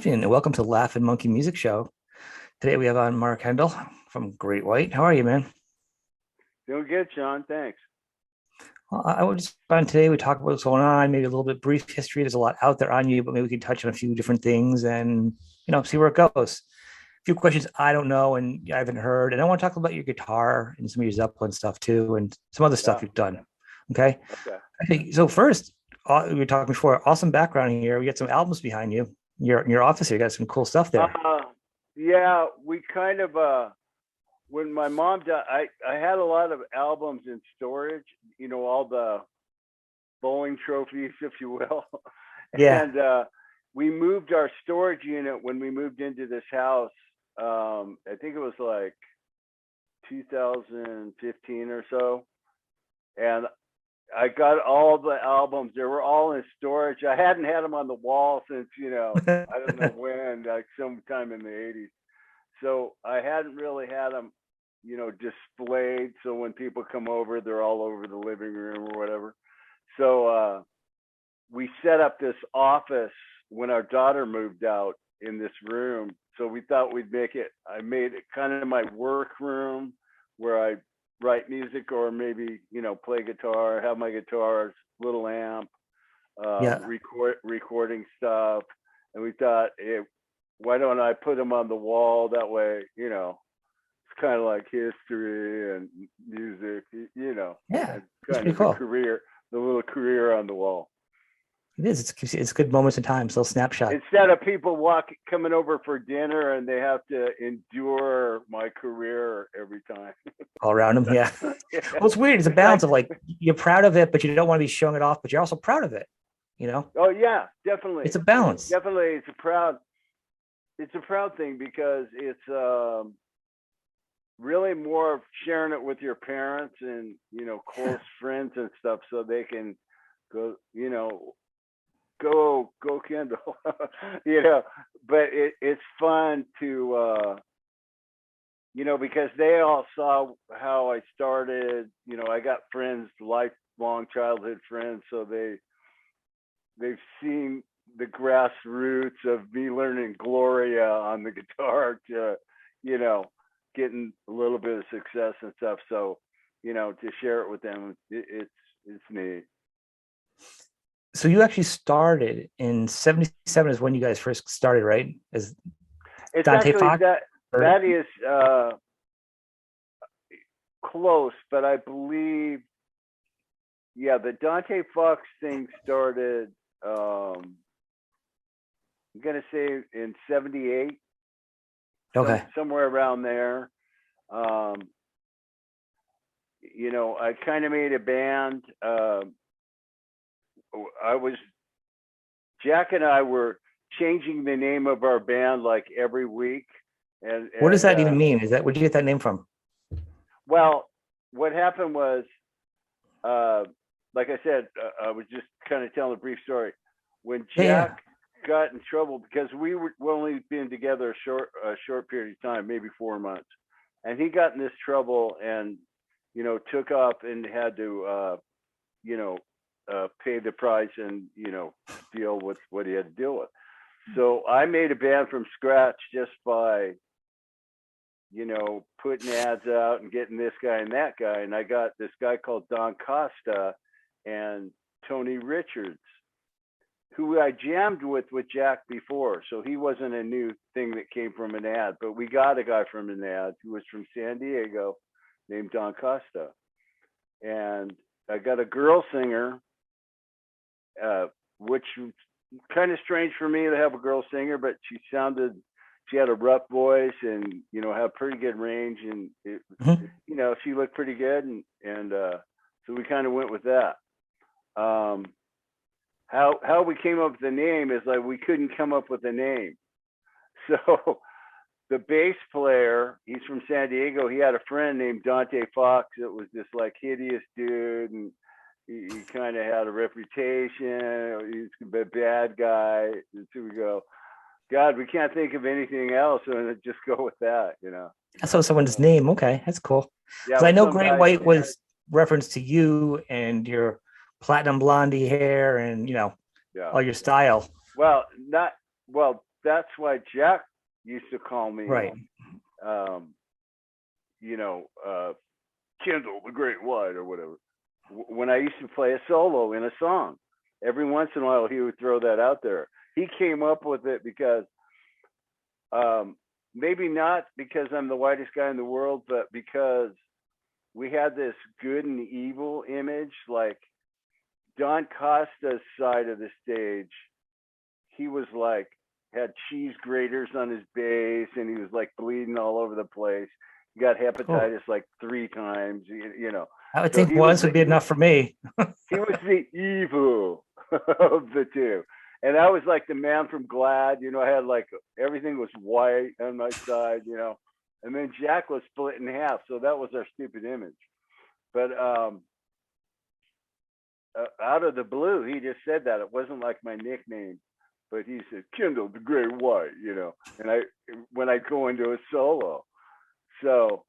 evening and welcome to Laughing Monkey Music Show. Today we have on Mark Kendall from Great White. How are you, man? Doing good, Sean. Thanks. Well, I would just find today we talk about what's going on, maybe a little bit brief history. There's a lot out there on you, but maybe we can touch on a few different things and see where it goes. A few questions I don't know and I haven't heard, and I want to talk about your guitar and some of your Zeppelin stuff too, and some other stuff Yeah. you've done. Okay. Okay. Okay. So first, we were talking before. Awesome background here. We got some albums behind you. Your office here. You got some cool stuff there. Yeah, we kind of when my mom died, I had a lot of albums in storage. All the bowling trophies, if you will. Yeah. And we moved our storage unit when we moved into this house. I think it was like 2015 or so, and I got all the albums. They were all in storage. I hadn't had them on the wall since, I don't know when, like sometime in the 80s. So I hadn't really had them, displayed. So when people come over, they're all over the living room or whatever. So we set up this office when our daughter moved out in this room. So we thought I made it kind of my work room where I write music or maybe play guitar, have my guitar, little amp, Yeah. recording stuff. And we thought, hey, why don't I put them on the wall? That way, it's kind of like history and music, Yeah. and It's kind pretty of the cool. career, the little career on the wall. It is. It's good moments in time. Little snapshot Instead of people coming over for dinner and they have to endure my career every time. all around them. Yeah. Yeah. Well, it's weird. It's a It's like, balance of like you're proud of it, but you don't want to be showing it off, but you're also proud of it. oh yeah, definitely, It's a balance. definitely. It's a proud thing because it's really more of sharing it with your parents and close friends and stuff, so they can go, go Kendall, But it's fun to because they all saw how I started. I got friends, lifelong childhood friends, so they've seen the grassroots of me learning Gloria on the guitar to, getting a little bit of success and stuff. So, to share it with them, it's neat. So you actually started in 77 is when you guys first started, right? As It's Dante actually Fox? that is close, but I believe, yeah, the Dante Fox thing started. I'm gonna say in '78, Okay. somewhere around there. I kind of made a band. I was Jack and I were changing the name of our band like every week, and What does and that even mean? Where'd you get that name from? well, what happened was, like I said, I was just kind of telling a brief story. When Yeah. Jack got in trouble, because we were only been together a short period of time, maybe 4 months, and he got in this trouble and took up and had to pay the price and deal with what he had to deal with. So I made a band from scratch just by putting ads out and getting this guy and that guy, and I got this guy called Don Costa and Tony Richards, who I jammed with Jack before, so he wasn't a new thing that came from an ad. But we got a guy from an ad who was from San Diego named Don Costa, and I got a girl singer, which was kind of strange for me to have a girl singer, but she had a rough voice and had pretty good range, and Mhm. she looked pretty good, and so we kind of went with that. How we came up with the name is like we couldn't come up with a name, so the bass player, he's from San Diego, he had a friend named Dante Fox that was this like hideous dude, and he kind of had a reputation. He's a bad guy. And so we go, God, we can't think of anything else, and just go with that, That's also someone's name. Okay, that's cool. Yeah, Because I with know some Great guys. White was reference to you and your platinum blondie hair and Yeah. all your style. Well, not well. that's why Jack used to call me, Right. um, you know, Kendall the Great White or whatever. When I used to play a solo in a song, every once in a while he would throw that out there. He came up with it because maybe not because I'm the whitest guy in the world, but because we had this good and evil image. Like Don Costa's side of the stage, he was like had cheese graters on his bass, and he was like bleeding all over the place. He got Oh, hepatitis like 3 times, you know. I would So think once would be enough for me. he was the evil of the two. And I was like the man from Glad, you know, I had like everything was white on my side, you know. And then Jack was split in half, so that was our stupid image. But out of the blue, he just said that. It wasn't like my nickname, but he said Kendall the Great White, you know. And I when I go into a solo. So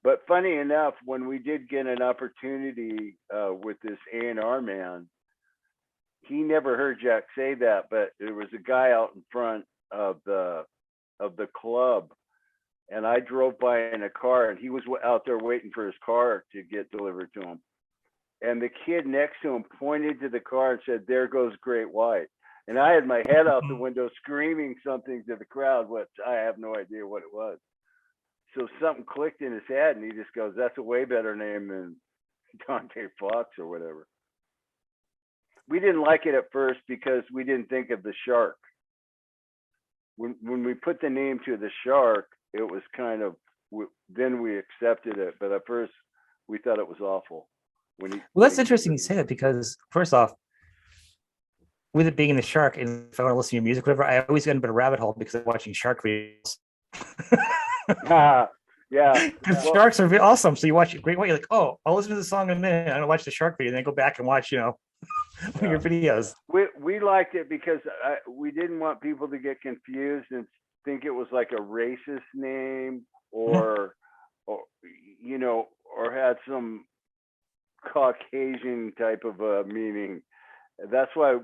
but funny enough, when we did get an opportunity with this A&R man, he never heard Jack say that, but there was a guy out in front of the club, and I drove by in a car, and he was out there waiting for his car to get delivered to him. And the kid next to him pointed to the car and said, "There goes Great White." And I had my head out the window screaming something to the crowd, which I have no idea what it was. So something clicked in his head, and he just goes, "That's a way better name than Dante Fox or whatever." We didn't like it at first because we didn't think of the shark. When we put the name to the shark, it was kind of then we accepted it, but at first we thought it was awful. Well, that's interesting you say that because first off, with it being in the shark, and if I want to listen to your music, whatever, I always get into a rabbit hole because I'm watching shark videos. Yeah. Because Well, sharks are awesome. So you watch a Great White, you're like, oh, I'll listen to the song in a minute. I'm gonna watch the shark video, and then go back and watch, one of yeah. your videos. We liked it because we didn't want people to get confused and think it was like a racist name Mhm. or you know or had some Caucasian type of meaning. That's why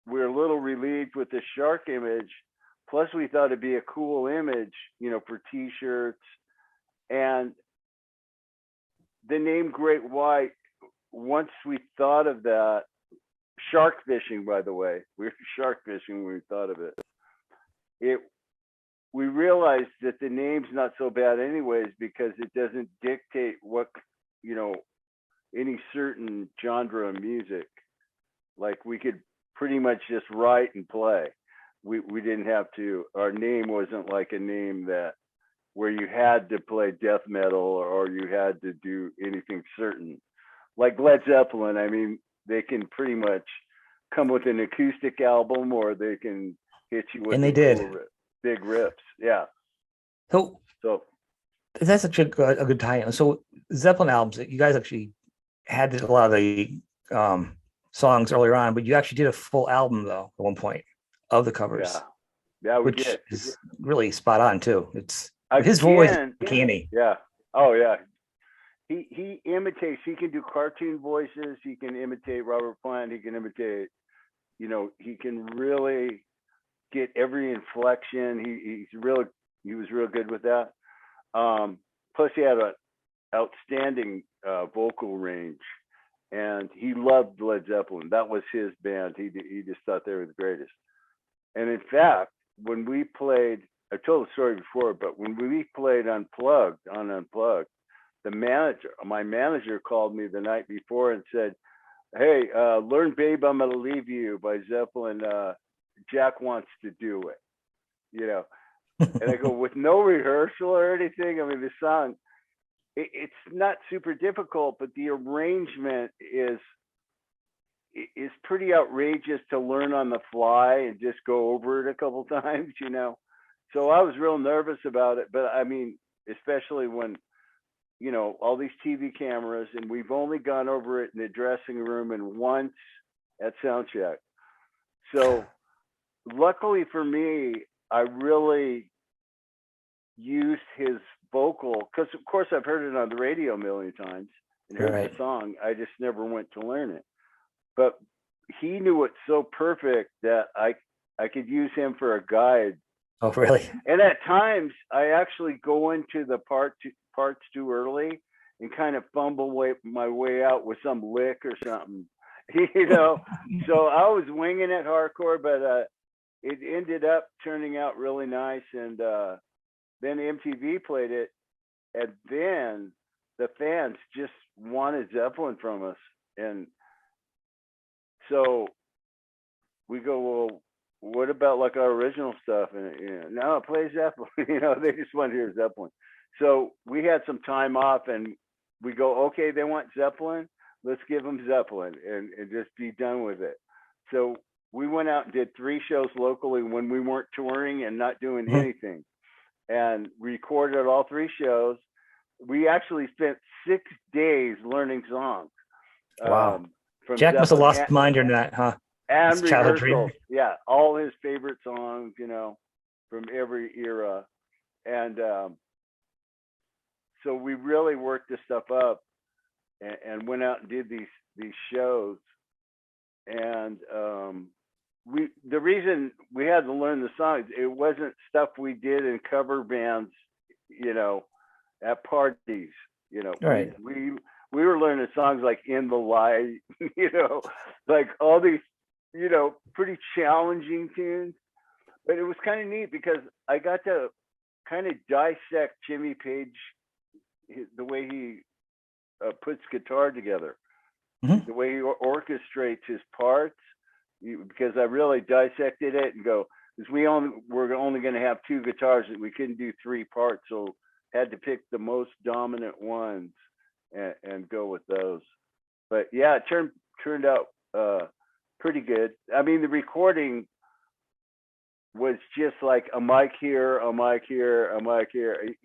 we're a little relieved with the shark image. Plus, we thought it'd be a cool image, you know, for T-shirts and the name Great White. Once we thought of that, shark fishing, by the way, we were shark fishing when we thought of it. It we realized that the name's not so bad anyways because it doesn't dictate what you know any certain genre of music. Like we could pretty much just write and play. We didn't have to. Our name wasn't like a name that where you had to play death metal or you had to do anything certain. Like Led Zeppelin, I mean, they can pretty much come with an acoustic album or they can hit you with And they some did. cool big riffs. Yeah. So So that's such a good tie-in. So Zeppelin albums, you guys actually had a lot of the songs earlier on, but you actually did a full album though at one point of the yeah, covers, yeah, we which did is really spot on too. It's his voice is again. canny. Yeah. Oh yeah. He imitates. He can do cartoon voices. He can imitate Robert Plant. He can imitate. You know, he can really get every inflection. He was real good with that. Plus, he had an outstanding vocal range, and he loved Led Zeppelin. That was his band. He just thought they were the greatest. And in fact, when we played, I told the story before, but when we played Unplugged, my manager called me the night before and said, "Hey, learn Babe, I'm Gonna Leave You by Zeppelin. Jack wants to do it, you know." And I go, with no rehearsal or anything. I mean, the song, it's not super difficult, but the arrangement is pretty outrageous to learn on the fly and just go over it a couple times, you know. So I was real nervous about it, but I mean, especially when all these TV cameras, and we've only gone over it in the dressing room and once at sound check. So luckily for me, I really used his vocal because, of course, I've heard it on the radio a million times and heard Right. the song. I just never went to learn it. But he knew it so perfect that I could use him for a guide. Oh, really? And at times, I actually go into the parts too early and kind of fumble my way out with some lick or something, you know. So I was winging it hardcore, but it ended up turning out really nice. And then MTV played it, and then the fans just wanted Zeppelin from us, and so we go, well, what about like our original stuff? And no, play Zeppelin. They just want to hear Zeppelin. So we had some time off, and we go, okay, they want Zeppelin. Let's give them Zeppelin and just be done with it. So we went out and did 3 shows locally when we weren't touring and not doing anything, and recorded all 3 shows. We actually spent 6 days learning songs. Wow. From Jack must have Zeppelin lost his mind during that, huh? and His childhood rehearsals. dream. Yeah, all his favorite songs, from every era. And so we really worked this stuff up and went out and did these shows. And the reason we had to learn the songs, it wasn't stuff we did in cover bands, at parties. Right. We were learning songs like In the Light, like all these, pretty challenging tunes. But it was kind of neat because I got to kind of dissect Jimmy Page, the way he puts guitar together, the way he orchestrates his parts, because I really dissected it and go, because we're only going to have 2 guitars, and we couldn't do 3 parts, so had to pick the most dominant ones and go with those. But yeah, it turned out pretty good. I mean, the recording was just like a mic here, a mic here, a mic here.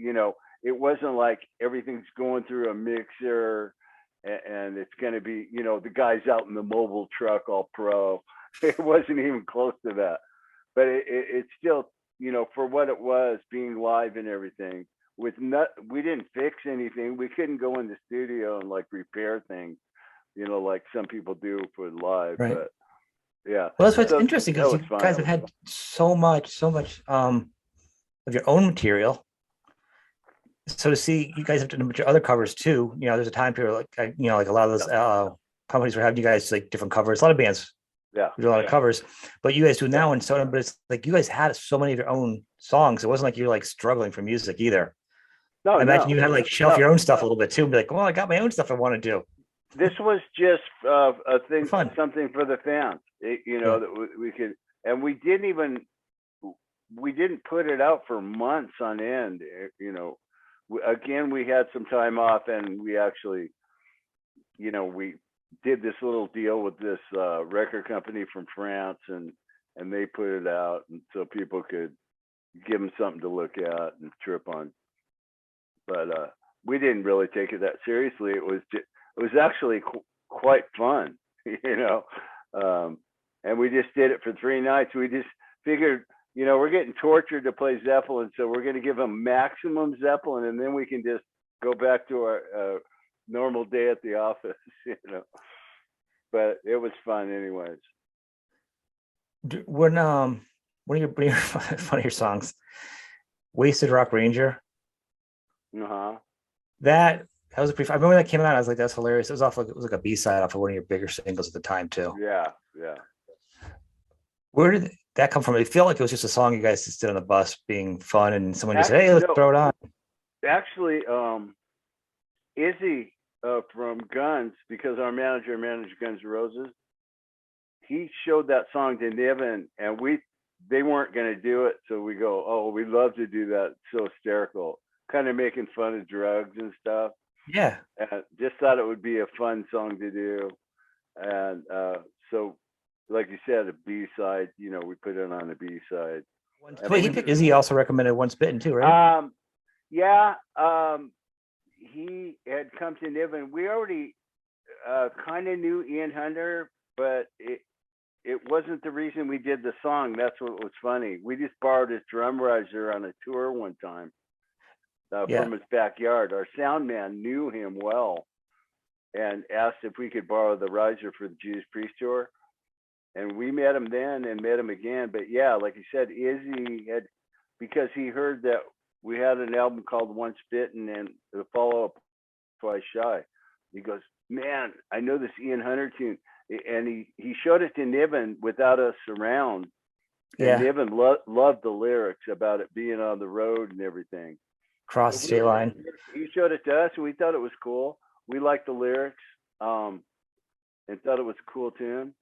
It wasn't like everything's going through a mixer and it's going to be, the guys out in the mobile truck all pro. It wasn't even close to that. But it's still, for what it was, being live and everything. We didn't fix anything. We couldn't go in the studio and like repair things, like some people do for live. Right. But yeah. Well, that's what's interesting, because you guys have had so much of your own material. So to see you guys have done a bunch of other covers too. There's a time period like like a lot of those companies were having you guys like different covers. A lot of bands do a lot of covers, but you guys do now and so. But it's like you guys had so many of your own songs. It wasn't like you're like struggling for music either. No, I imagine you had like shelf your own stuff a little bit too, and be like, well, I got my own stuff I want to do. This was just a thing, Fun. something for the fans, that we could, and we didn't put it out for months on end. Again, we had some time off, and we actually, we did this little deal with this record company from France, and they put it out, and so people could give them something to look at and trip on. But we didn't really take it that seriously. It was actually quite fun, and we just did it for 3 nights. We just figured, we're getting tortured to play Zeppelin, so we're going to give them maximum Zeppelin, and then we can just go back to our normal day at the office, But it was fun anyways. When one of your songs, "Wasted Rock Ranger," that was I remember that came out. I was like, that's hilarious. It was like a B-side off of one of your bigger singles at the time too. Yeah. Where did that come from? It felt like it was just a song you guys just did on the bus being fun, and someone just said, hey, let's throw it on. Actually, Izzy from Guns, because our manager managed Guns N' Roses, he showed that song to Niven, and they weren't going to do it, so we go, oh, we'd love to do that. It's so hysterical, kind of making fun of drugs and stuff. Yeah. And just thought it would be a fun song to do. And so, like you said, a B-side, we put it on a B-side. Wait, Izzy also recommended Once Bitten too, right? Yeah. He had come to Niven. We already kind of knew Ian Hunter, but it wasn't the reason we did the song. That's what was funny. We just borrowed his drum riser on a tour one time from his backyard. Our sound man knew him well and asked if we could borrow the riser for the Judas Priest tour. and we met him then and met him again. But yeah, like you said, Izzy had, because he heard that we had an album called Once Bitten and the follow up Twice Shy. He goes, man, I know this Ian Hunter tune, and he showed it to Niven without us around, and Yeah. Niven loved the lyrics about it being on the road and everything. Cross So the state line. he showed it to us, and we thought it was cool. We liked the lyrics, and thought it was a cool tune.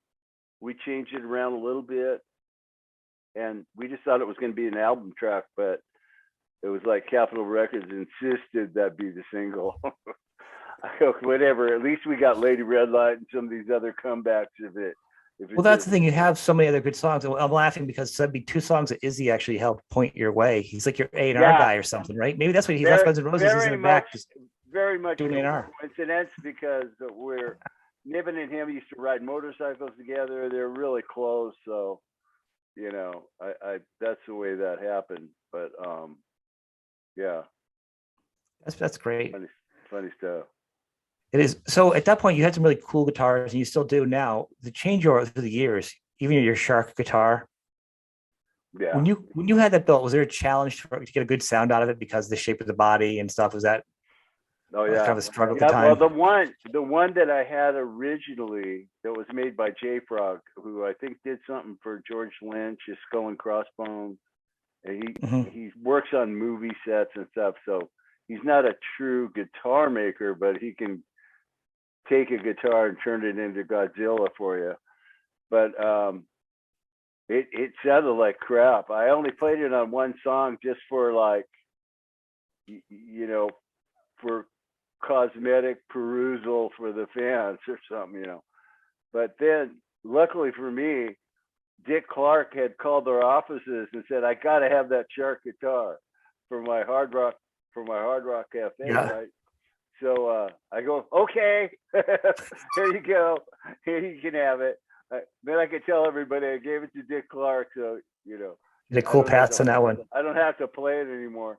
We changed it around a little bit, and we just thought it was going to be an album track, but it was like Capitol Records insisted that be the single. I go, whatever. At least we got Lady Red Light and some of these other comebacks of it. Well, that's the thing. You have so many other good songs. I'm laughing because that'd be two songs that Izzy actually helped point your way. He's like your A&R yeah, guy or something, right? Maybe that's what he left very, Guns N' Roses. He's in the back just very much doing A&R. coincidence because we're Niven and him used to ride motorcycles together. They're really close, so you know, I that's the way that happened. But yeah, That's great. funny stuff. It is. So at that point, you had some really cool guitars, and you still do now. The changeover through the years, even your Shark guitar. Yeah. When you had that built, was there a challenge to get a good sound out of it because of the shape of the body and stuff? Was that yeah, kind of a struggle at yeah. the time? Well, the one that I had originally that was made by J Frog, who I think did something for George Lynch, his Skull and Crossbones, and he works on movie sets and stuff. So he's not a true guitar maker, but he can take a guitar and turn it into Godzilla for you. But it sounded like crap. I only played it on one song just for like, you know, for cosmetic perusal for the fans or something, you know. But then, luckily for me, Dick Clark had called their offices and said, "I got to have that Shark guitar for my hard rock cafe, Yeah. right?" So I go, okay, here you go. Here you can have it. Then I could tell everybody I gave it to Dick Clark. So, you know, The cool paths on that one. I don't have to play it anymore.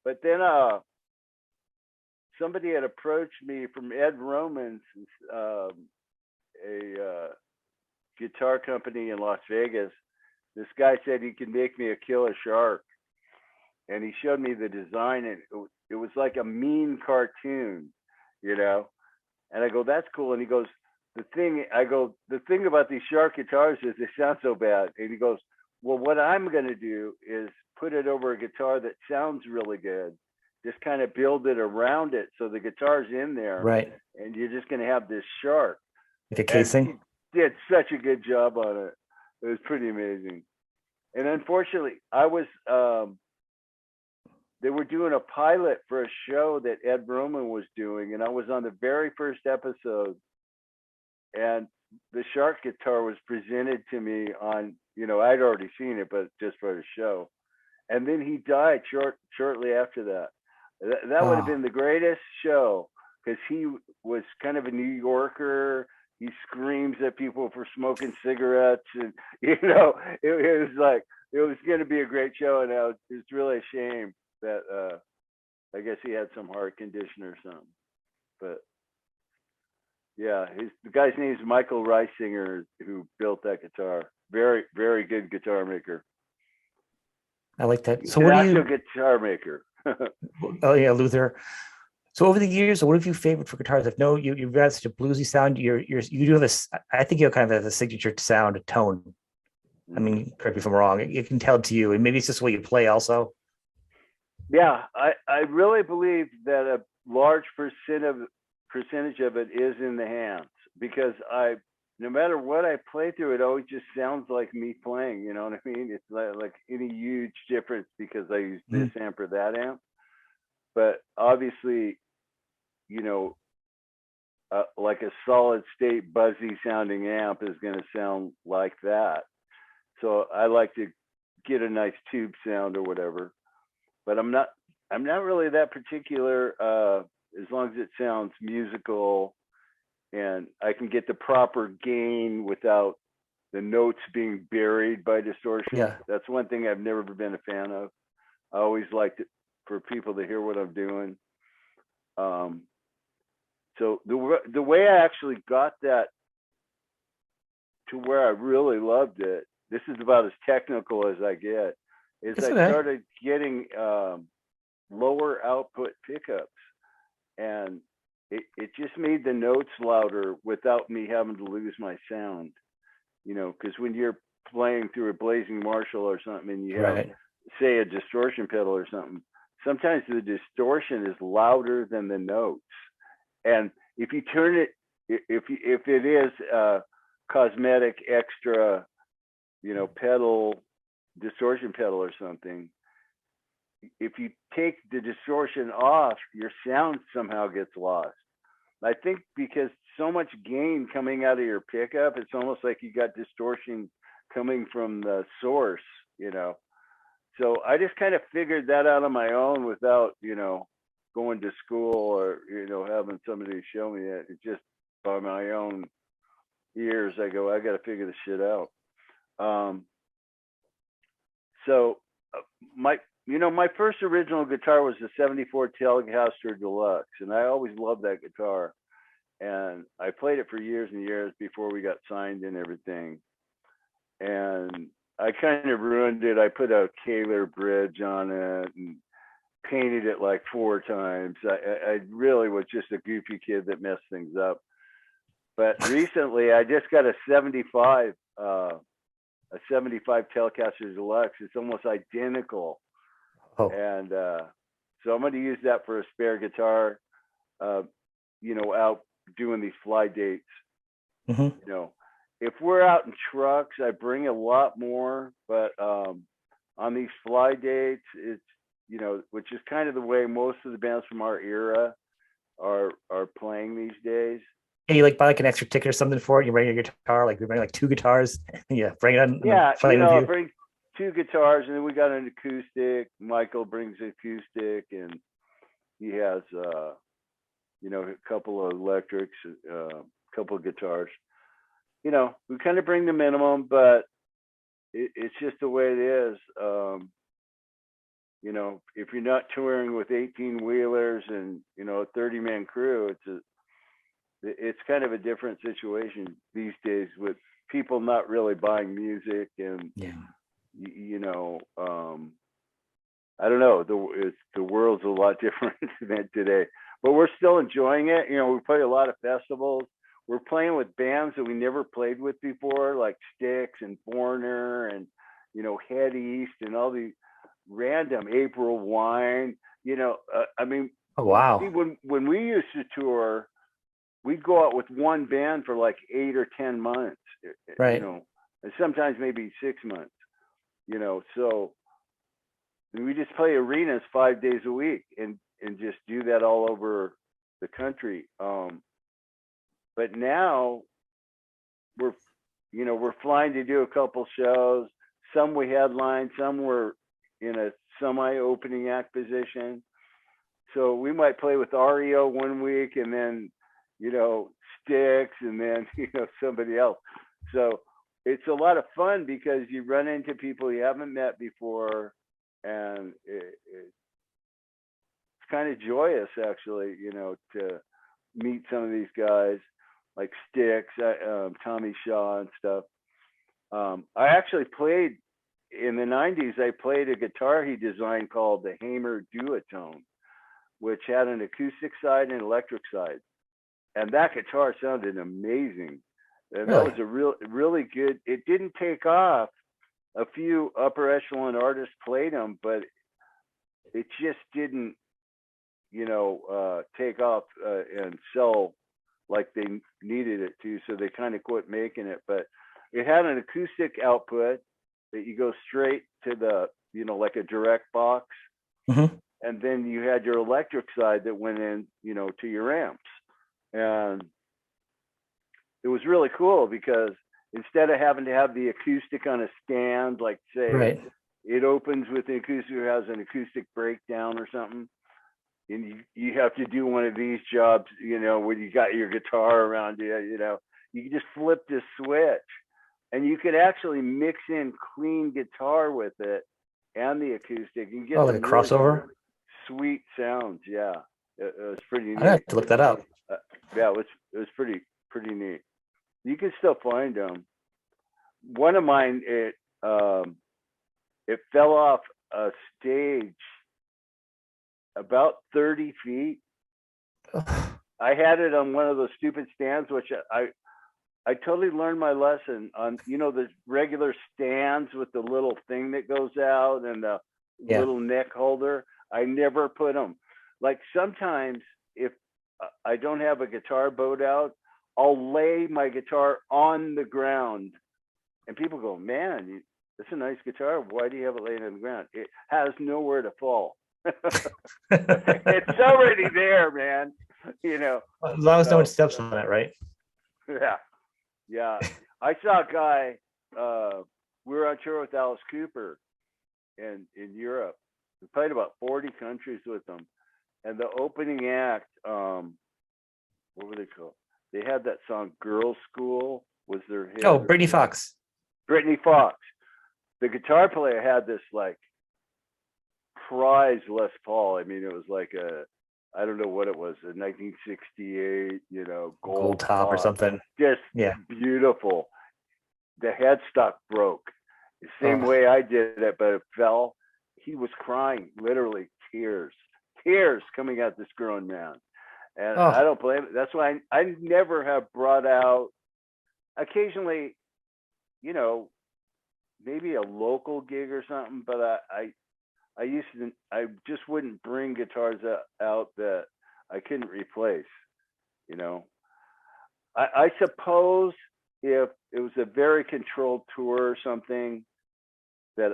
But then somebody had approached me from Ed Roman's, a guitar company in Las Vegas. This guy said he could make me a killer Shark. And he showed me the design, and it was like a mean cartoon, you know. And I go, that's cool. And he goes, the thing about these Shark guitars is they sound so bad. And he goes, well, what I'm going to do is put it over a guitar that sounds really good. Just kind of build it around it so the guitar's in there, right? And you're just going to have this Shark. Like a casing. And he did such a good job on it. It was pretty amazing. And unfortunately, I was. They were doing a pilot for a show that Ed Roman was doing, and I was on the very first episode, and the Shark guitar was presented to me on, you know, I'd already seen it, but just for the show. And then he died shortly after that. That would have been the greatest show, because he was kind of a New Yorker. He screams at people for smoking cigarettes, and, you know, it was like, it was going to be a great show, and it's really a shame that I guess he had some heart condition or something. But yeah, the guy's name is Michael Reisinger, who built that guitar. Very, very good guitar maker. I like that. So what do you? Guitar maker. Oh yeah, Luther. So over the years, what have you favored for guitars? If no, you've got such a bluesy sound. You do have this. I think you have kind of a signature sound, a tone. I mean, correct me if I'm wrong. It can tell to you, and maybe it's just the way you play, also. Yeah, I really believe that a large percentage of it is in the hands, because no matter what I play through, it always just sounds like me playing. You know what I mean? It's like any huge difference because I use this amp or that amp. But obviously, you know, like a solid state buzzy sounding amp is going to sound like that. So I like to get a nice tube sound or whatever. But I'm not really that particular, as long as it sounds musical and I can get the proper gain without the notes being buried by distortion. Yeah. That's one thing I've never been a fan of. I always liked it for people to hear what I'm doing. So the way I actually got that to where I really loved it. This is about as technical as I get. Is It's I okay. started getting lower output pickups, and it just made the notes louder without me having to lose my sound. Because when you're playing through a Blazing Marshall or something, and you have, Right. say, a distortion pedal or something, sometimes the distortion is louder than the notes. And if you turn it, if it is a cosmetic extra, pedal, distortion pedal or something, if you take the distortion off, your sound somehow gets lost. I think because so much gain coming out of your pickup, it's almost like you got distortion coming from the source. So I just kind of figured that out on my own without, going to school or, having somebody show me it. It's just by my own ears. I go, I got to figure this shit out. So my first original guitar was the 74 Telecaster Deluxe, and I always loved that guitar. And I played it for years and years before we got signed and everything. And I kind of ruined it. I put a Kaler bridge on it and painted it like 4 times. I really was just a goofy kid that messed things up. But recently, I just got a 75 Telecaster Deluxe. It's almost identical. Oh, And so I'm going to use that for a spare guitar, out doing these fly dates. hmm. If we're out in trucks, I bring a lot more, but on these fly dates, it's, which is kind of the way most of the bands from our era are playing these days. Yeah, you like buy like an extra ticket or something for it. You bring your guitar, like we bring like 2 guitars. Yeah, bring it on Yeah, playing with I you. bring 2 guitars, and then we got an acoustic. Michael brings acoustic, and he has, a couple of electrics, a couple of guitars. We kind of bring the minimum, but it's just the way it is. If you're not touring with 18 wheelers and, a 30-man crew, it's kind of a different situation these days with people not really buying music. And, Yeah. I don't know, the world's a lot different than today, but we're still enjoying it. We play a lot of festivals. We're playing with bands that we never played with before, like Styx and Foreigner and, Head East and all these random April Wine. I mean, Oh see, wow. when we used to tour, we'd go out with one band for like 8 or 10 months, Right. and sometimes maybe 6 months, so we just play arenas 5 days a week and just do that all over the country. But now we're flying to do a couple shows. Some we headline, some we're in a semi-opening act position. So we might play with REO one week and then, Styx and then, somebody else. So it's a lot of fun because you run into people you haven't met before, and it's kind of joyous actually, to meet some of these guys like Styx, Tommy Shaw and stuff. I actually played in the 90s. I played a guitar he designed called the Hamer Duotone, which had an acoustic side and electric side. And that guitar sounded amazing. And that was Really? a really good, it didn't take off. A few upper echelon artists played them, but it just didn't, take off and sell like they needed it to. So they kind of quit making it. But it had an acoustic output that you go straight to the, like a direct box. Hmm. And then you had your electric side that went in, to your amps. And it was really cool because instead of having to have the acoustic on a stand, like say Right. it opens with the acoustic, or has an acoustic breakdown or something, and you have to do one of these jobs, when you got your guitar around you, you can just flip this switch and you could actually mix in clean guitar with it and the acoustic. You get Oh, like a some really crossover. sweet sounds. Yeah, it was pretty I have neat. to look that up. Yeah, it was pretty neat. You can still find them. one of mine, it fell off a stage about 30 feet. I had it on one of those stupid stands, which I totally learned my lesson on, the regular stands with the little thing that goes out and the little neck holder. I never put them. Like sometimes if I don't have a guitar bowed out, I'll lay my guitar on the ground and people go, man, that's a nice guitar. Why do you have it laying on the ground? It has nowhere to fall. It's already there, man. As long as no one steps on it, right? Yeah. I saw a guy. We were on tour with Alice Cooper in Europe. We played about 40 countries with them, and the opening act, what were they called? They had that song "Girls' School." Was their hit? Oh, Brittany Fox. Brittany Fox. The guitar player had this like prize Les Paul. I mean, it was like I don't know what it was, a 1968, Gold top or something. Just beautiful. The headstock broke the same way I did it, but it fell. He was crying, literally tears coming out this grown man. And I don't blame it. That's why I never have brought out, occasionally, maybe a local gig or something, but I just wouldn't bring guitars out that I couldn't replace, I suppose if it was a very controlled tour or something that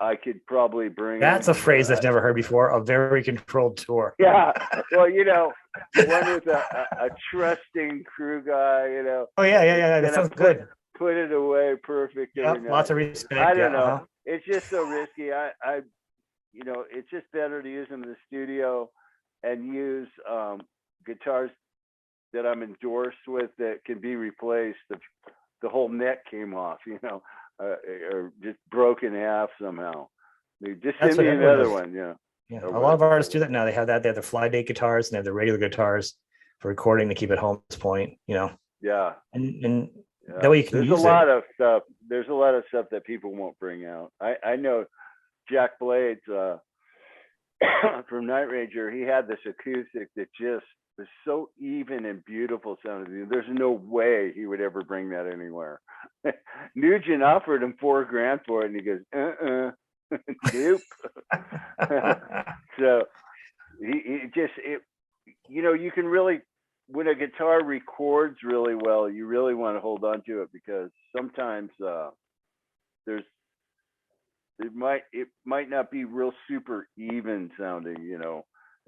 I could probably bring. That's a phrase I've never heard before, a very controlled tour. Yeah. Well, one with a trusting crew guy, Oh, yeah. That sounds good. Put it away perfect. Lots of respect. I don't know. It's just so risky. It's just better to use them in the studio and use guitars that I'm endorsed with that can be replaced. The whole neck came off, or just broke in half somehow. Just send me another one. Yeah. A lot of artists do that now. They have that. They have their fly date guitars and they have their regular guitars for recording to keep it home at this point, Yeah. And that way you can use it. There's a lot of stuff. There's a lot of stuff that people won't bring out. I know Jack Blades from Night Ranger, he had this acoustic that just was so even and beautiful sounding. There's no way he would ever bring that anywhere. Nugent offered him $4,000 for it, and he goes, nope. So he just, you can really, when a guitar records really well, you really want to hold on to it because sometimes it might not be real super even sounding,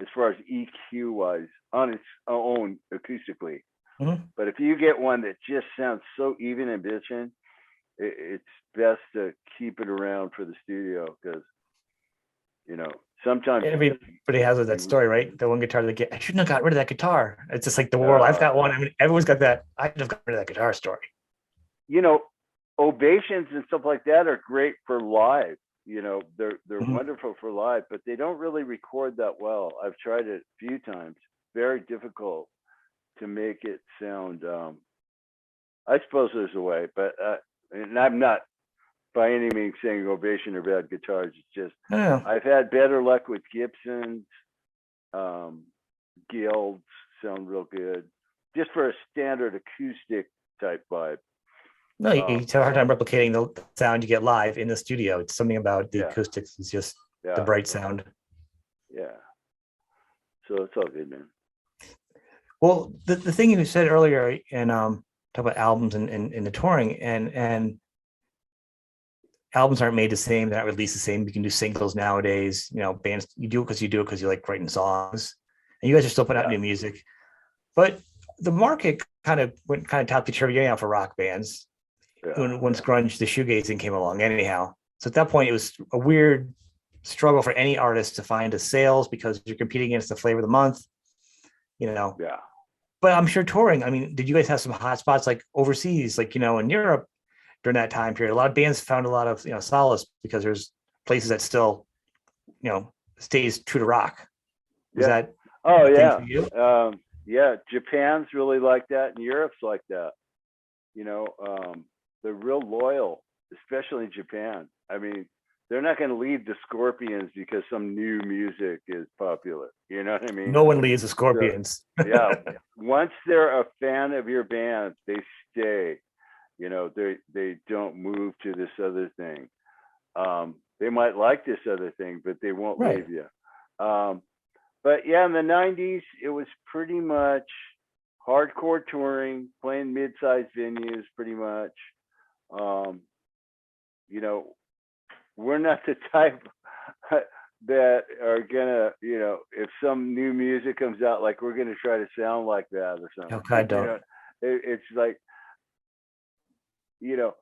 as far as EQ wise on its own acoustically. Mm-hmm. But if you get one that just sounds so even and bitching, it's best to keep it around for the studio because, sometimes everybody has that story, right? The one guitar they get, I shouldn't have got rid of that guitar. It's just like the world. I've got one. I mean, everyone's got that. I should have got rid of that guitar story. Ovations and stuff like that are great for live. They're Mm-hmm. wonderful for live, but they don't really record that well. I've tried it a few times. Very difficult to make it sound. I suppose there's a way, but and I'm not by any means saying Ovation are bad guitars. It's just I've had better luck with Gibsons. Guilds sound real good, just for a standard acoustic type vibe. No, you have a hard time replicating the sound you get live in the studio. It's something about the acoustics. It's just the bright sound. Yeah. So it's all good, man. Well, the thing you said earlier and talk about albums and the touring and albums aren't made the same. They're not released the same. You can do singles nowadays. Bands, you do it because you like writing songs, and you guys are still putting out new music. But the market kind of went topsy-turvy for rock bands. Once grunge, the shoegazing came along anyhow. So at that point, it was a weird struggle for any artist to find a sales because you're competing against the flavor of the month, Yeah. But I'm sure touring, I mean, did you guys have some hot spots like overseas, like, in Europe during that time period? A lot of bands found a lot of, solace because there's places that still, stays true to rock. Is that? Oh, yeah. Yeah. Japan's really like that and Europe's like that. they're real loyal, especially in Japan. I mean, they're not going to leave the Scorpions because some new music is popular. You know what I mean? No one leaves the So, Scorpions. yeah, once they're a fan of your band, they stay. They don't move to this other thing. They might like this other thing, but they won't Right. leave you. But yeah, in the '90s, it was pretty much hardcore touring, playing mid-sized venues, pretty much. Um, you know, we're not the type that are gonna, if some new music comes out, like we're gonna try to sound like that or Okay, I something. don't. It's like, you know,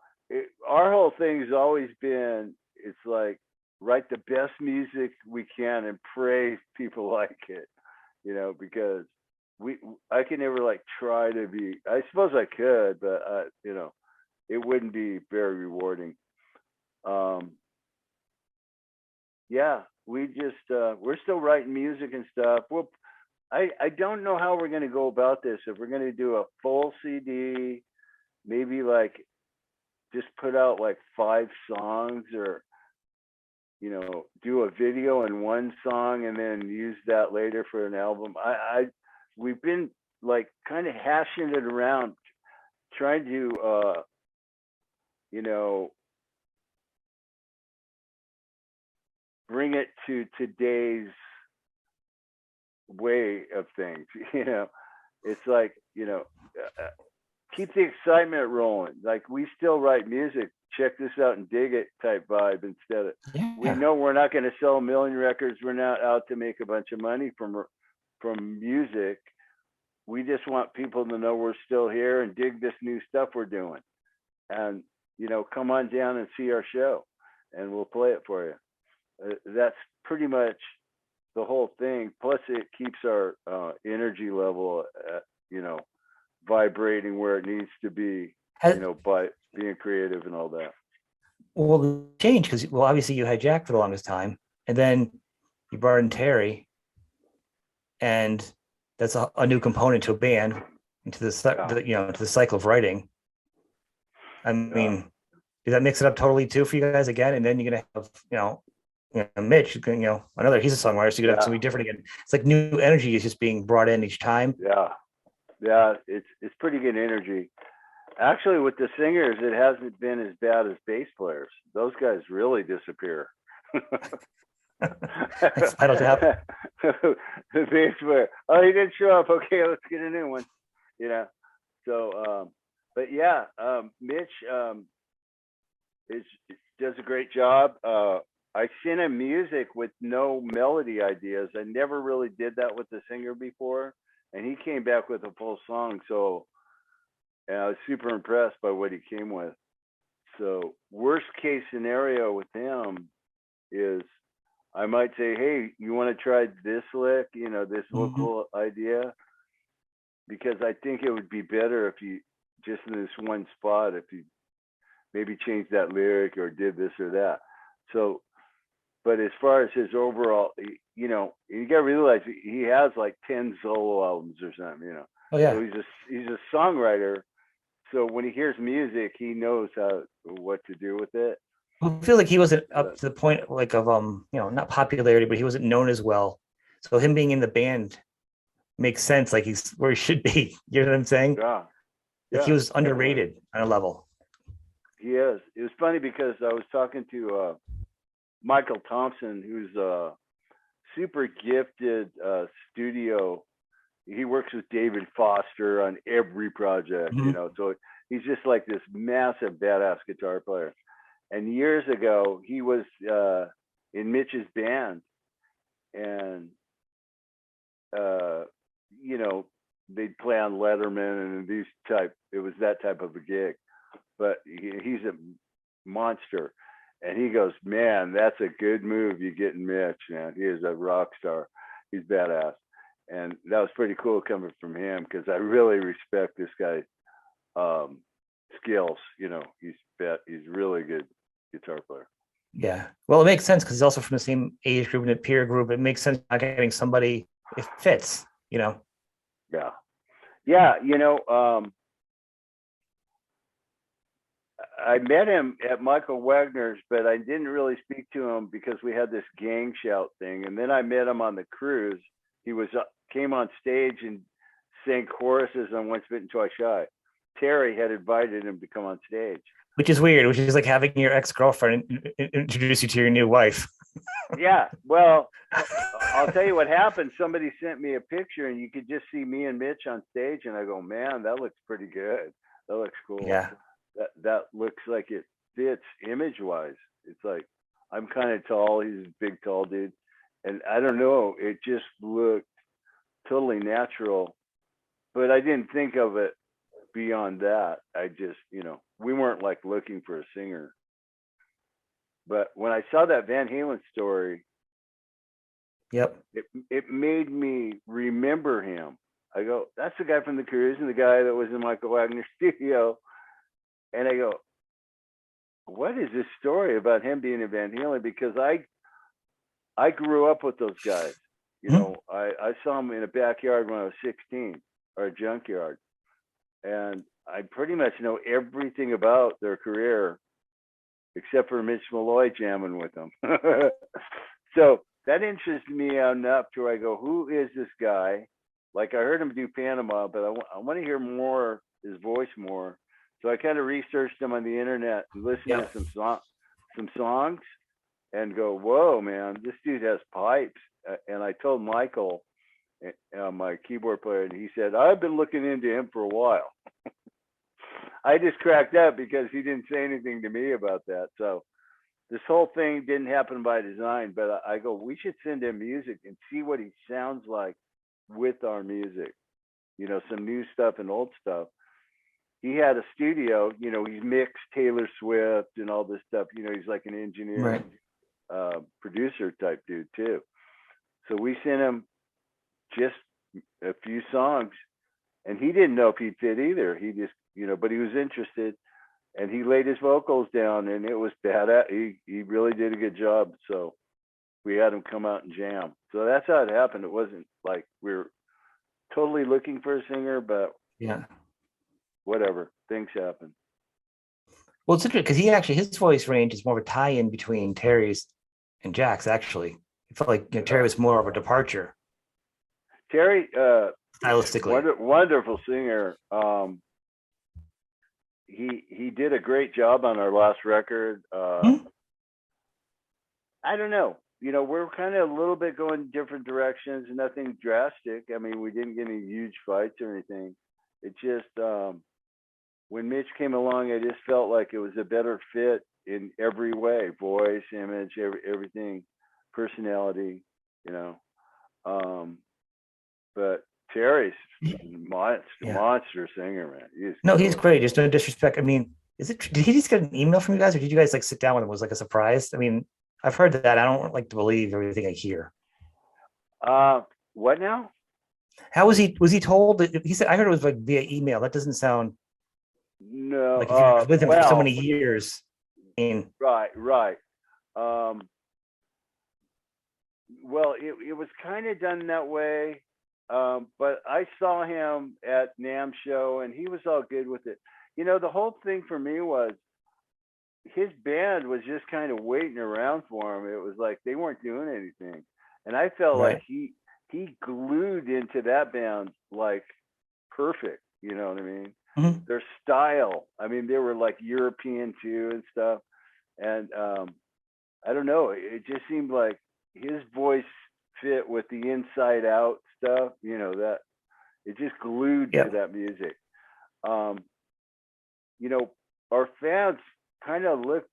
our whole thing has always been, it's like, write the best music we can and pray people like it, because we, I can never like try to be, I suppose I could, but it wouldn't be very rewarding. Um, yeah, we just, we're still writing music and stuff. Well, I don't know how we're going to go about this. If we're going to do a full CD, maybe like just put out like 5 songs, or do a video and one song and then use that later for an album. We've been like kind of hashing it around, trying to you know bring it to today's way of things. It's like, keep the excitement rolling. Like, we still write music, check this out and dig it type vibe, instead of, we Yeah. know we're not going to sell a million records. We're not out to make a bunch of money from music. We just want people to know we're still here and dig this new stuff we're doing. And, come on down and see our show and we'll play it for you. That's pretty much the whole thing. Plus, it keeps our energy level, vibrating where it needs to be, Has, by being creative and all that. well, the change because obviously you had Jack for the longest time, and then you brought in Terry, and that's a new component to a band, into to the cycle of writing. I Yeah. mean, did that mix it up totally too for you guys again? And then you're gonna have Mitch, another, he's a songwriter, so you're gonna have something different again. It's like new energy is just being brought in each time. Yeah, it's pretty good energy. Actually, with the singers, it hasn't been as bad as bass players. Those guys really disappear. Spinal Tap. The bass player, oh, he didn't show up. Okay, let's get a new one. So, but yeah, Mitch does a great job. I sent him music with no melody ideas. I never really did that with the singer before, and he came back with a full song. So, and I was super impressed by what he came with. So, worst case scenario with him is, I might say, hey, you want to try this lick, this vocal idea? Because I think it would be better if you, just in this one spot, if you maybe change that lyric or did this or that. So, but as far as his overall, you got to realize he has like 10 solo albums or something, Oh yeah. So he's a songwriter. So when he hears music, he knows what to do with it. I feel like he wasn't up to the point like of not popularity, but he wasn't known as well. So him being in the band makes sense. Like, he's where he should be. You know what I'm saying? Yeah. Like, he was underrated on a level. He is. It was funny because I was talking to Michael Thompson, who's a super gifted studio. He works with David Foster on every project, so he's just like this massive badass guitar player. And years ago, he was in Mitch's band, and they'd play on Letterman and it was that type of a gig. But he's a monster. And he goes, man, that's a good move you getting Mitch, man. He is a rock star. He's badass. And that was pretty cool coming from him, because I really respect this guy's skills. He's really good guitar player. Yeah. Well, it makes sense because he's also from the same age group and peer group. It makes sense not getting somebody, it fits, Yeah. Yeah. I met him at Michael Wagner's, but I didn't really speak to him because we had this gang shout thing. And then I met him on the cruise. He was came on stage and sang choruses on Once Bitten, Twice Shy. Terry had invited him to come on stage. Which is weird, which is like having your ex-girlfriend introduce you to your new wife. Yeah, well, I'll tell you what happened. Somebody sent me a picture, and you could just see me and Mitch on stage, and I go, man, that looks pretty good. That looks cool. Yeah. That looks like it fits image-wise. It's like I'm kind of tall. He's a big, tall dude, and I don't know. It just looked totally natural, but I didn't think of it beyond that. I just, we weren't like looking for a singer. But when I saw that Van Halen story, Yep. it made me remember him. I go, that's the guy from the cruise and the guy that was in Michael Wagner's studio. And I go, what is this story about him being in Van Halen? Because I grew up with those guys. I saw them in a backyard when I was 16, or a junkyard. And I pretty much know everything about their career, except for Mitch Malloy jamming with them. So that interested me enough to where I go, who is this guy? Like I heard him do Panama, but I want to hear more, his voice more. So I kind of researched him on the internet and listened to some songs and go, whoa, man, this dude has pipes. And I told Michael, my keyboard player, and he said, I've been looking into him for a while. I just cracked up because he didn't say anything to me about that. So this whole thing didn't happen by design, but I go, we should send him music and see what he sounds like with our music, some new stuff and old stuff. He had a studio, he's mixed Taylor Swift and all this stuff. He's like an engineer, right. Producer type dude too. So we sent him just a few songs, and he didn't know if he'd fit either. He just, but he was interested, and he laid his vocals down, and it was bad. He really did a good job. So we had him come out and jam. So that's how it happened. It wasn't like we were totally looking for a singer, but yeah, whatever, things happen. Well, it's interesting because his voice range is more of a tie-in between Terry's and Jack's. Actually, it felt like Terry was more of a departure. Terry, stylistically, wonderful singer. He did a great job on our last record. I don't know. We're kind of a little bit going different directions. Nothing drastic. I mean, we didn't get any huge fights or anything. It just when Mitch came along, I just felt like it was a better fit in every way: voice, image, everything, personality. But Terry's monster singer, man. He's great. Just no disrespect. I mean, did he just get an email from you guys, or did you guys like sit down with him? Was like a surprise? I mean, I've heard that. I don't like to believe everything I hear. What now? How was he? Was he told that he said? I heard it was like via email. That doesn't sound. No. Like if you're with him for so many years. I mean, right. Well, it was kind of done that way. But I saw him at NAMM show, and he was all good with it. The whole thing for me was his band was just kind of waiting around for him. It was like they weren't doing anything, and I felt like he glued into that band like perfect. You know what I mean? Mm-hmm. Their style. I mean, they were like European too and stuff. And I don't know. It just seemed like his voice fit with the Inside Out stuff. That it just glued to that music. Our fans kind of looked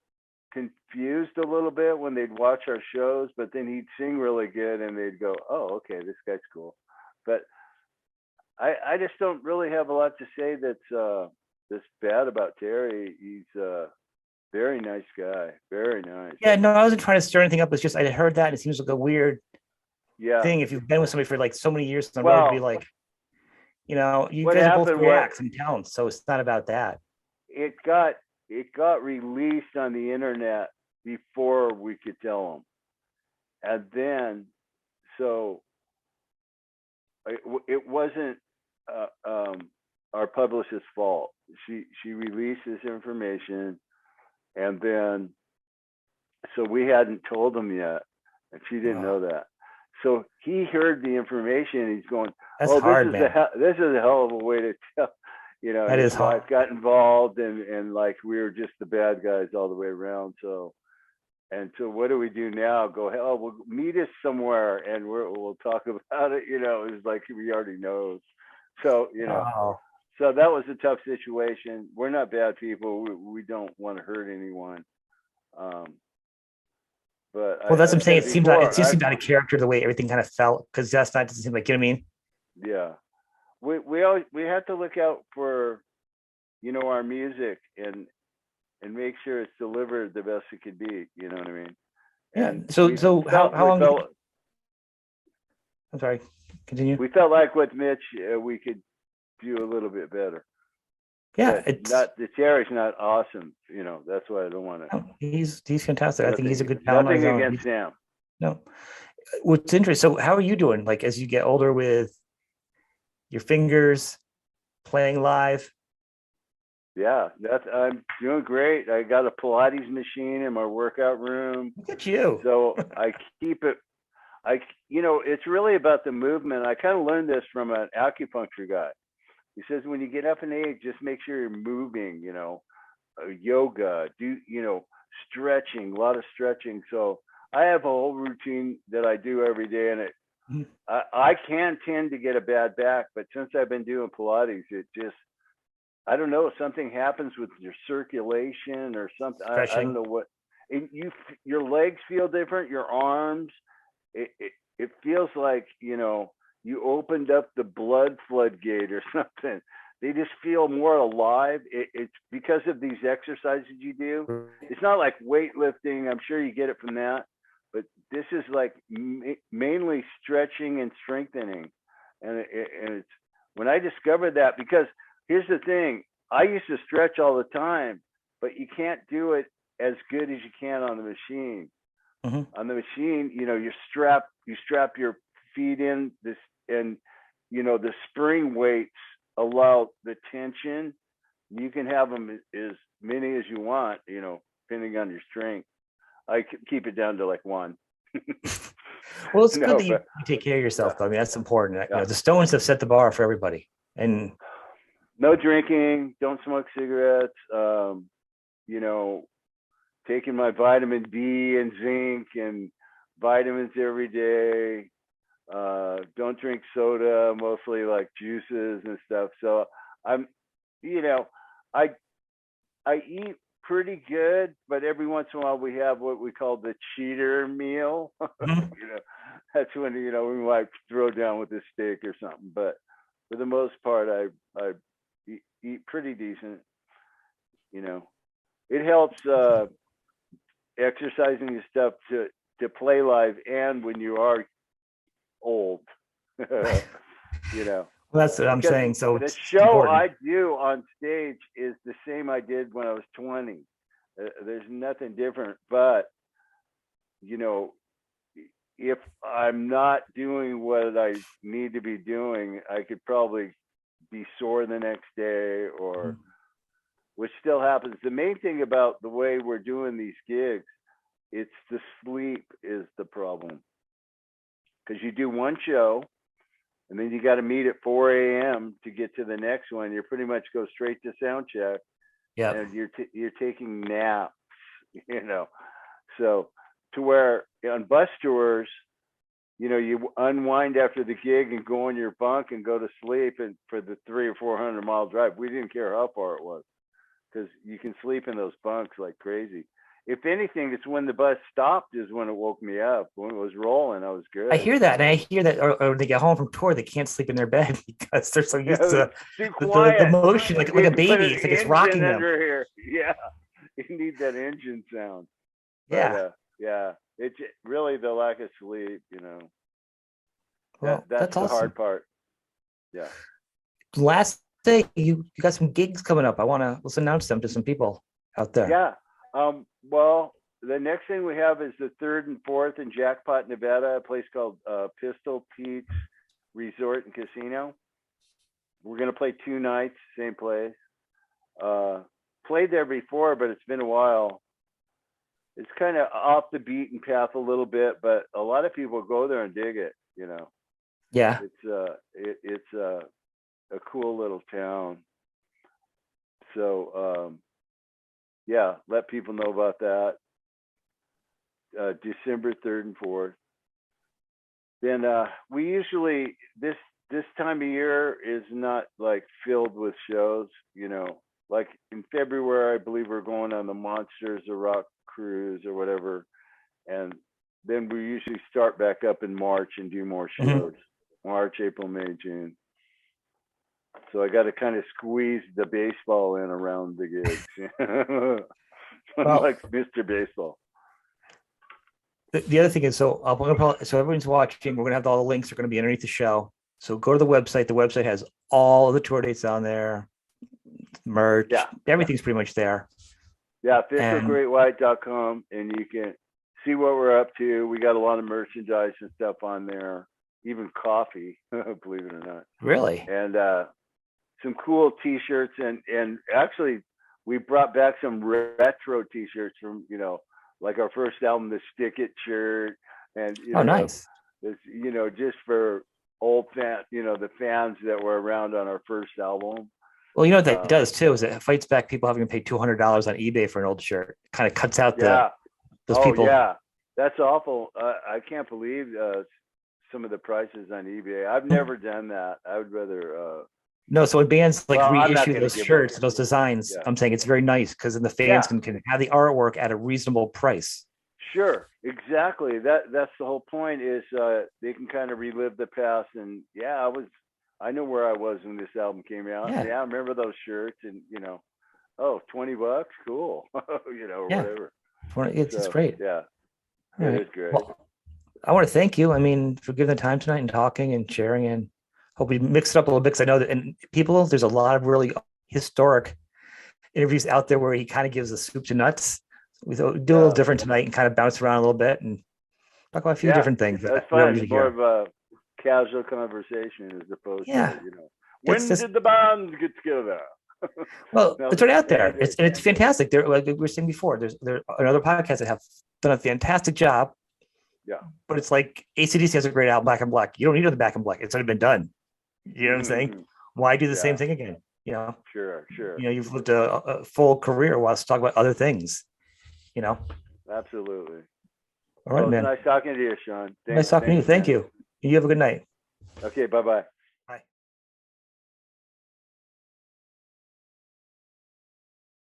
confused a little bit when they'd watch our shows, but then he'd sing really good and they'd go, oh, okay, this guy's cool. But I just don't really have a lot to say that's bad about Terry. He's a very nice guy. Very nice. Yeah, no, I wasn't trying to stir anything up. It's just I had heard that, and it seems like a weird thing. If you've been with somebody for like so many years, on the road, to be like, you guys are both great acts and talents, so it's not about that. It got released on the internet before we could tell them, and then so it wasn't our publicist's fault. She released this information. And then, so we hadn't told him yet, and she didn't know that. So he heard the information, and he's going, That's "Oh, hard, man. this is a hell of a way to tell." That His is wife hard. got involved, and like we were just the bad guys all the way around. So, and so what do we do now? Go, hell, we'll meet us somewhere, and we'll talk about it. It's like we already know. So, Wow. so that was a tough situation. We're not bad people. We don't want to hurt anyone. Um, but Well, that's what I've I'm saying. said It seems like it before, just seemed out of character the way everything kind of felt, because that's not doesn't seem like, you know what I mean? yeah, we have to look out for, our music and make sure it's delivered the best it could be. You know what I mean? Yeah. And So how long? I'm sorry. Continue. we felt like with Mitch, we could do a little bit better. Yeah, But it's not the Terry's not awesome. That's why I don't want to. no, he's fantastic. I think he's a good talent on Nothing his own. against Sam. No, what's interesting. So how are you doing? Like as you get older with your fingers playing live? Yeah, I'm doing great. I got a Pilates machine in my workout room, Look at you. so I keep it. It's really about the movement. I kind of learned this from an acupuncture guy. He says when you get up in age, just make sure you're moving. Yoga, stretching, a lot of stretching. So I have a whole routine that I do every day, and I can tend to get a bad back, but since I've been doing Pilates, it just, I don't know, something happens with your circulation or something. I don't Stretching. know what. Your legs feel different, your arms. It feels like you opened up the blood floodgate or something. They just feel more alive. It's because of these exercises you do. It's not like weightlifting. I'm sure you get it from that, but this is like mainly stretching and strengthening. And it's when I discovered that, because here's the thing, I used to stretch all the time, but you can't do it as good as you can on the machine. Mm-hmm. On the machine, you strap your feet in this, and the spring weights allow the tension. You can have them as many as you want, depending on your strength. I keep it down to like one. Well, it's good No, that you but take care of yeah, yourself, though. I mean, that's important. yeah. The Stones have set the bar for everybody. And No drinking, don't smoke cigarettes. Taking my vitamin D and zinc and vitamins every day. Don't drink soda, mostly like juices and stuff. So I'm, I I eat pretty good, but every once in a while we have what we call the cheater meal. mhm. That's when we might throw down with a steak or something. But for the most part, I eat pretty decent. It helps exercising and stuff to play live, and when you are old, you know, Well, that's what I'm because saying. So the it's show important. I do on stage is the same I did when I was 20. There's nothing different, but you know, if I'm not doing what I need to be doing, I could probably be sore the next day, or Mhm. which still happens. The main thing about the way we're doing these gigs, it's the sleep is the problem, because you do one show and then you got to meet at 4 a.m. to get to the next one. You pretty much go straight to sound check, Yep. and you're taking naps, you know. So to where on bus tours, you unwind after the gig and go in your bunk and go to sleep, and for the 300 or 400 mile drive, we didn't care how far it was, because you can sleep in those bunks like crazy. If anything, it's when the bus stopped is when it woke me up. When it was rolling, I was I good. hear that, and I hear that, or they get home from tour, they can't sleep in their bed because they're so used to It's too the quiet. motion, You like need a to put baby. an It's like it's engine rocking them. under here. Yeah, you need that engine sound. But Yeah. yeah, it's really the lack of sleep. Well, That's that's the awesome. hard part. Yeah. Last day, you got some gigs coming up. Let's announce them to some people out there. Yeah. Well, the next thing we have is the 3rd and 4th in Jackpot, Nevada, a place called Pistol Pete's Resort and Casino. We're gonna play 2 nights, same place. Played there before, but it's been a while. it's kind of off the beaten path a little bit, but a lot of people go there and dig it. Yeah. It's a cool little town. So yeah, let people know about that. December 3rd and 4th. Then we usually this time of year is not like filled with shows. Like in February, I believe we're going on the Monsters of Rock cruise or whatever, and then we usually start back up in March and do more shows. March, April, May, June. So I got to kind of squeeze the baseball in around the gigs. Well, like Mr. Baseball. the other thing is, so everyone's watching. We're gonna have all the links are going to be underneath the show. So go to the website. The website has all the tour dates on there, merch, everything's pretty much there. Yeah, And officialgreatwhite.com, and you can see what we're up to. We got a lot of merchandise and stuff on there, even coffee, believe it or not. really, and some cool T-shirts, and actually we brought back some retro T-shirts from like our first album, the Stick It shirt, and nice. it's just for old fans, the fans that were around on our first album. Well, you know what that does too is it fights back people having to pay $200 on eBay for an old shirt. Kind of cuts out those people. Yeah, that's awful. I can't believe some of the prices on eBay. I've never done that. I would rather. No, so when bands like reissue those shirts, away. those designs, I'm saying it's very nice because then the fans can have the artwork at a reasonable price. Sure, exactly. That's the whole point. Is they can kind of relive the past, and I know where I was when this album came out. Yeah, I remember those shirts, and $20, cool, or whatever. It's great. Yeah, it is great. Well, I want to thank you. I mean, for giving the time tonight and talking and sharing, and hope we mix it up a little bit. Because I know that, and there's a lot of really historic interviews out there where he kind of gives the soup to nuts. We do a little different tonight and kind of bounce around a little bit and talk about a few different things. That's fine. It's more of a casual conversation as opposed to, when did the band get together? Well, it's right out there. It's fantastic. There, like we were saying before, there's another podcast that have done a fantastic job. Yeah. But it's like AC/DC has a great album, Back in Black. You don't need the Back in Black. It's already been done. You know what I'm saying? Why do the same thing again? Sure. You've lived a full career while talking about other things. Absolutely. All right, man. Nice talking to you, Sean. Nice talking to you. Thank you. You have a good night. Okay, bye-bye.